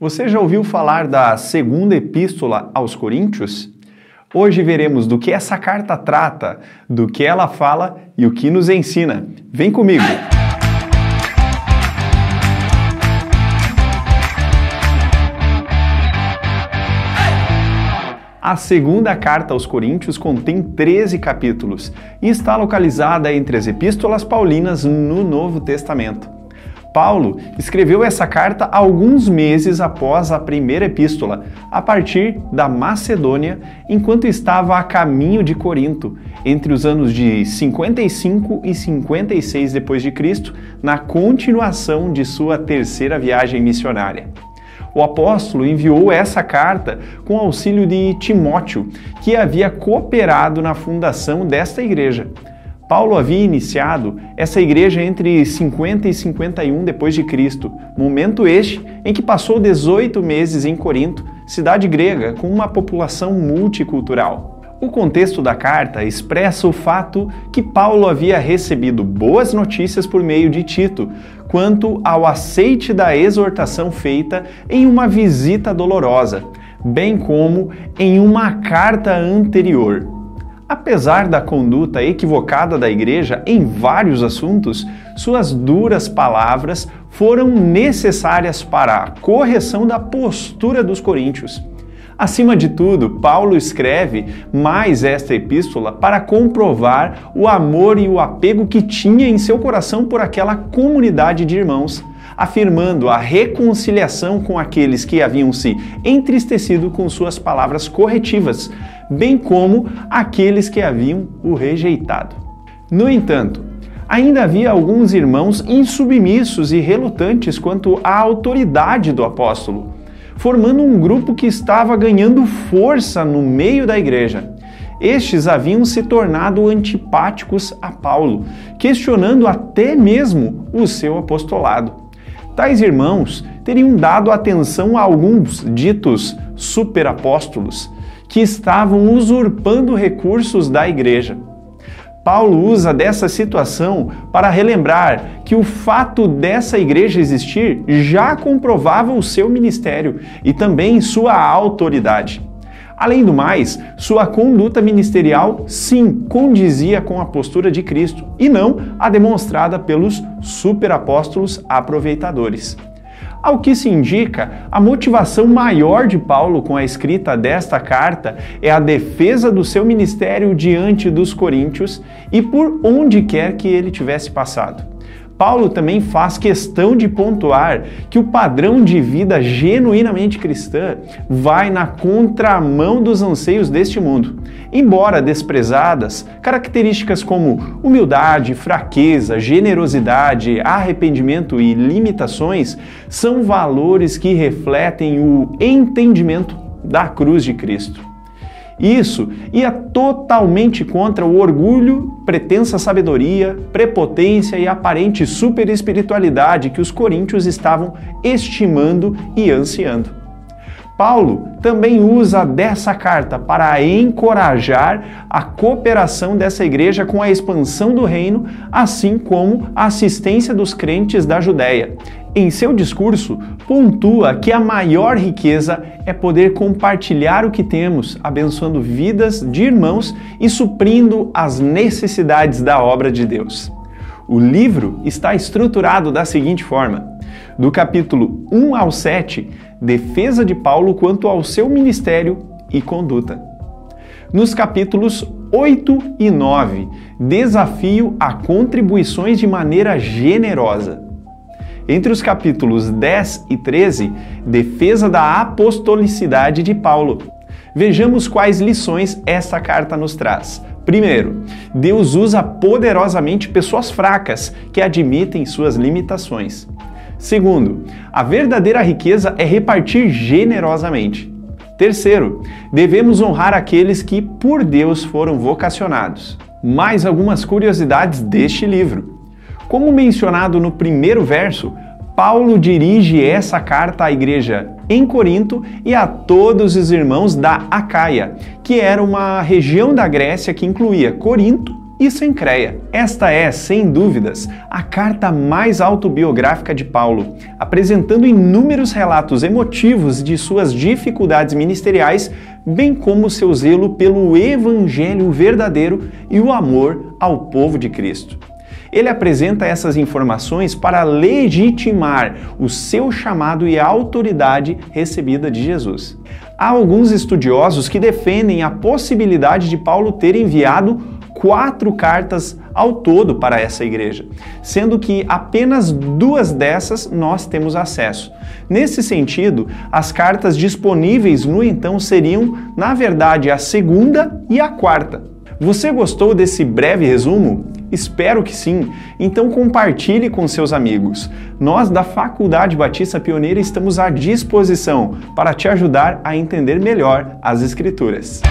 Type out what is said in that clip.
Você já ouviu falar da segunda epístola aos Coríntios? Hoje veremos do que essa carta trata, do que ela fala e o que nos ensina. Vem comigo! A segunda carta aos Coríntios contém 13 capítulos e está localizada entre as epístolas paulinas no Novo Testamento. Paulo escreveu essa carta alguns meses após a primeira epístola, a partir da Macedônia, enquanto estava a caminho de Corinto, entre os anos de 55 e 56 d.C., na continuação de sua terceira viagem missionária. O apóstolo enviou essa carta com auxílio de Timóteo, que havia cooperado na fundação desta igreja. Paulo havia iniciado essa igreja entre 50 e 51 d.C., momento este em que passou 18 meses em Corinto, cidade grega com uma população multicultural. O contexto da carta expressa o fato que Paulo havia recebido boas notícias por meio de Tito, quanto ao aceite da exortação feita em uma visita dolorosa, bem como em uma carta anterior. Apesar da conduta equivocada da igreja em vários assuntos, suas duras palavras foram necessárias para a correção da postura dos coríntios. Acima de tudo, Paulo escreve mais esta epístola para comprovar o amor e o apego que tinha em seu coração por aquela comunidade de irmãos, afirmando a reconciliação com aqueles que haviam se entristecido com suas palavras corretivas, bem como aqueles que haviam o rejeitado. No entanto, ainda havia alguns irmãos insubmissos e relutantes quanto à autoridade do apóstolo, formando um grupo que estava ganhando força no meio da igreja. Estes haviam se tornado antipáticos a Paulo, questionando até mesmo o seu apostolado. Tais irmãos teriam dado atenção a alguns ditos superapóstolos que estavam usurpando recursos da igreja. Paulo usa dessa situação para relembrar que o fato dessa igreja existir já comprovava o seu ministério e também sua autoridade. Além do mais, sua conduta ministerial, sim, condizia com a postura de Cristo e não a demonstrada pelos superapóstolos aproveitadores. Ao que se indica, a motivação maior de Paulo com a escrita desta carta é a defesa do seu ministério diante dos coríntios e por onde quer que ele tivesse passado. Paulo também faz questão de pontuar que o padrão de vida genuinamente cristã vai na contramão dos anseios deste mundo. Embora desprezadas, características como humildade, fraqueza, generosidade, arrependimento e limitações são valores que refletem o entendimento da cruz de Cristo. Isso ia totalmente contra o orgulho, pretensa sabedoria, prepotência e aparente superespiritualidade que os coríntios estavam estimando e ansiando. Paulo também usa dessa carta para encorajar a cooperação dessa igreja com a expansão do reino, assim como a assistência dos crentes da Judéia. Em seu discurso, pontua que a maior riqueza é poder compartilhar o que temos, abençoando vidas de irmãos e suprindo as necessidades da obra de Deus. O livro está estruturado da seguinte forma: do capítulo 1 ao 7, defesa de Paulo quanto ao seu ministério e conduta. Nos capítulos 8 e 9, desafio a contribuições de maneira generosa. Entre os capítulos 10 e 13, defesa da apostolicidade de Paulo. Vejamos quais lições esta carta nos traz. Primeiro, Deus usa poderosamente pessoas fracas que admitem suas limitações. Segundo, a verdadeira riqueza é repartir generosamente. Terceiro, devemos honrar aqueles que por Deus foram vocacionados. Mais algumas curiosidades deste livro. Como mencionado no primeiro verso, Paulo dirige essa carta à igreja em Corinto e a todos os irmãos da Acaia, que era uma região da Grécia que incluía Corinto Isso em Creia. Esta é, sem dúvidas, a carta mais autobiográfica de Paulo, apresentando inúmeros relatos emotivos de suas dificuldades ministeriais, bem como seu zelo pelo evangelho verdadeiro e o amor ao povo de Cristo. Ele apresenta essas informações para legitimar o seu chamado e a autoridade recebida de Jesus. Há alguns estudiosos que defendem a possibilidade de Paulo ter enviado 4 cartas ao todo para essa igreja, sendo que apenas 2 dessas nós temos acesso. Nesse sentido, as cartas disponíveis no então seriam, na verdade, a 2ª e a 4ª. Você gostou desse breve resumo? Espero que sim. Então compartilhe com seus amigos. Nós da Faculdade Batista Pioneira estamos à disposição para te ajudar a entender melhor as Escrituras.